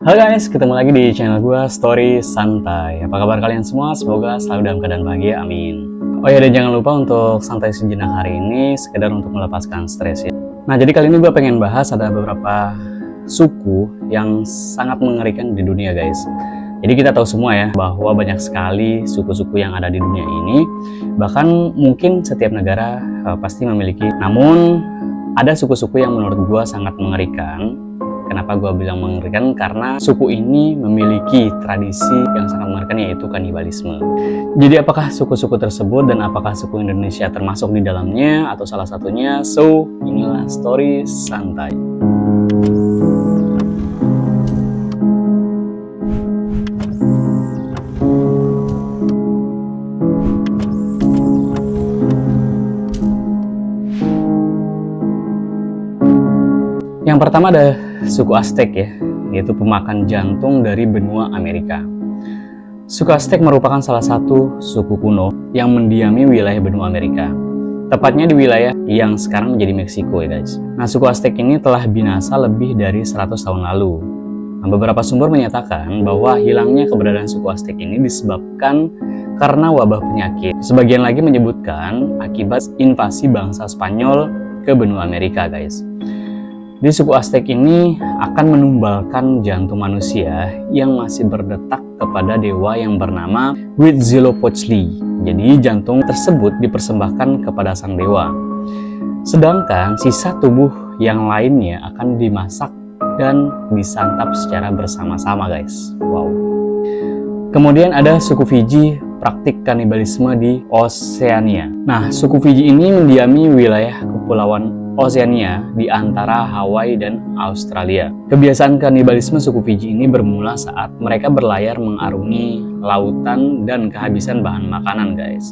Halo guys, ketemu lagi di channel gue Story Santai. Apa kabar kalian semua? Semoga selalu dalam keadaan bahagia, amin. Oh ya, dan jangan lupa untuk santai sejenak hari ini, sekedar untuk melepaskan stres ya. Nah, jadi kali ini gue pengen bahas ada beberapa suku yang sangat mengerikan di dunia guys. Jadi kita tahu semua ya, bahwa banyak sekali suku-suku yang ada di dunia ini. Bahkan mungkin setiap negara pasti memiliki. Namun, ada suku-suku yang menurut gue sangat mengerikan. Kenapa gue bilang mengerikan? Karena suku ini memiliki tradisi yang sangat mengerikan, yaitu kanibalisme. Jadi apakah suku-suku tersebut dan apakah suku Indonesia termasuk di dalamnya atau salah satunya? So, inilah Story Santai. Yang pertama ada suku Aztec ya, yaitu pemakan jantung dari benua Amerika. Suku Aztec merupakan salah satu suku kuno yang mendiami wilayah benua Amerika, tepatnya di wilayah yang sekarang menjadi Meksiko ya guys. Nah, suku Aztec ini telah binasa lebih dari 100 tahun lalu. Nah, beberapa sumber menyatakan bahwa hilangnya keberadaan suku Aztec ini disebabkan karena wabah penyakit. Sebagian lagi menyebutkan akibat invasi bangsa Spanyol ke benua Amerika guys. Di suku Aztec ini akan menumbalkan jantung manusia yang masih berdetak kepada dewa yang bernama Huitzilopochtli. Jadi jantung tersebut dipersembahkan kepada sang dewa. Sedangkan sisa tubuh yang lainnya akan dimasak dan disantap secara bersama-sama guys. Wow. Kemudian ada suku Fiji, praktik kanibalisme di Oseania. Nah, suku Fiji ini mendiami wilayah kepulauan Oseania di antara Hawaii dan Australia. Kebiasaan kanibalisme suku Fiji ini bermula saat mereka berlayar mengarungi lautan dan kehabisan bahan makanan guys.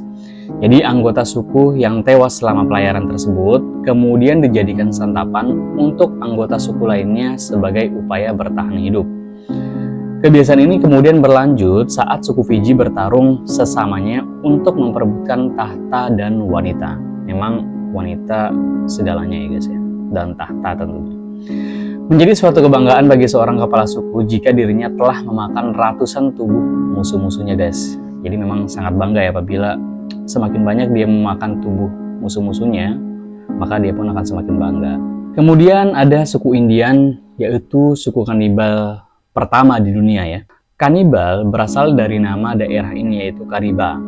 Jadi anggota suku yang tewas selama pelayaran tersebut kemudian dijadikan santapan untuk anggota suku lainnya sebagai upaya bertahan hidup. Kebiasaan ini kemudian berlanjut saat suku Fiji bertarung sesamanya untuk memperebutkan tahta dan wanita. Memang wanita segalanya ya guys ya, dan tahta tentunya. Menjadi suatu kebanggaan bagi seorang kepala suku jika dirinya telah memakan ratusan tubuh musuh-musuhnya guys. Jadi memang sangat bangga ya apabila semakin banyak dia memakan tubuh musuh-musuhnya, maka dia pun akan semakin bangga. Kemudian ada suku Indian, yaitu suku kanibal pertama di dunia ya. Kanibal berasal dari nama daerah ini, yaitu Kariba,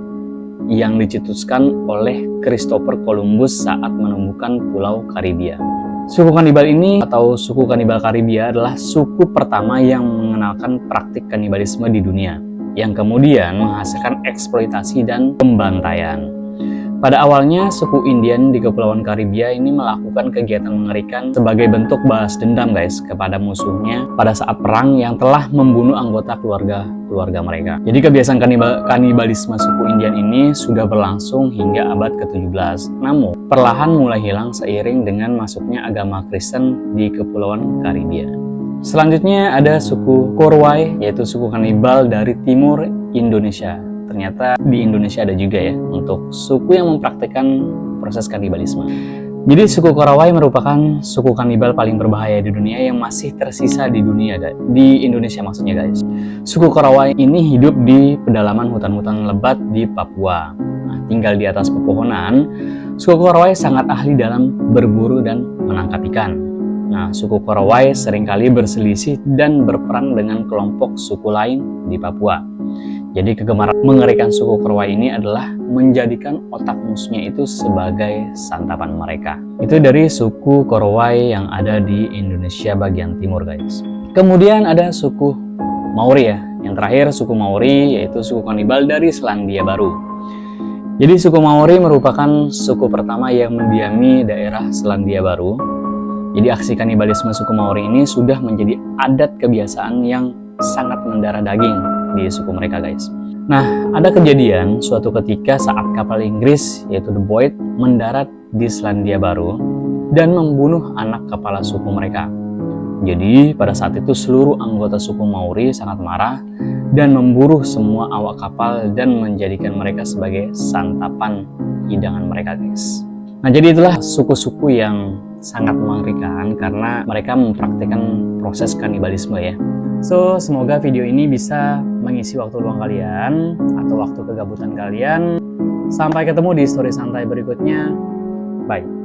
yang dicetuskan oleh Christopher Columbus saat menemukan pulau Karibia. Suku kanibal ini atau suku kanibal Karibia adalah suku pertama yang mengenalkan praktik kanibalisme di dunia, yang kemudian menghasilkan eksploitasi dan pembantaian. Pada awalnya, suku Indian di Kepulauan Karibia ini melakukan kegiatan mengerikan sebagai bentuk balas dendam guys kepada musuhnya pada saat perang yang telah membunuh anggota keluarga mereka. Jadi kebiasaan kanibalisme suku Indian ini sudah berlangsung hingga abad ke-17. Namun, perlahan mulai hilang seiring dengan masuknya agama Kristen di Kepulauan Karibia. Selanjutnya ada suku Korowai, yaitu suku kanibal dari timur Indonesia. Ternyata di Indonesia ada juga ya untuk suku yang mempraktikkan proses kanibalisme. Jadi suku Korowai merupakan suku kanibal paling berbahaya di dunia yang masih tersisa di dunia, di Indonesia maksudnya guys. Suku Korowai ini hidup di pedalaman hutan-hutan lebat di Papua. Nah, tinggal di atas pepohonan. Suku Korowai sangat ahli dalam berburu dan menangkap ikan. Nah, suku Korowai seringkali berselisih dan berperang dengan kelompok suku lain di Papua. Jadi kegemaran mengerikan suku Korowai ini adalah menjadikan otak musuhnya itu sebagai santapan mereka. Itu dari suku Korowai yang ada di Indonesia bagian timur guys. Kemudian ada suku Maori ya. Yang terakhir suku Maori, yaitu suku kanibal dari Selandia Baru. Jadi suku Maori merupakan suku pertama yang mendiami daerah Selandia Baru. Jadi aksi kanibalisme suku Maori ini sudah menjadi adat kebiasaan yang sangat mendarah daging di suku mereka guys. Nah, ada kejadian suatu ketika saat kapal Inggris yaitu The Boyd mendarat di Selandia Baru dan membunuh anak kepala suku mereka. Jadi pada saat itu seluruh anggota suku Maori sangat marah dan memburu semua awak kapal dan menjadikan mereka sebagai santapan hidangan mereka guys. Nah, jadi itulah suku-suku yang sangat mengerikan karena mereka mempraktikkan proses kanibalisme ya. So, semoga video ini bisa mengisi waktu luang kalian atau waktu kegabutan kalian. Sampai ketemu di story santai berikutnya. Bye.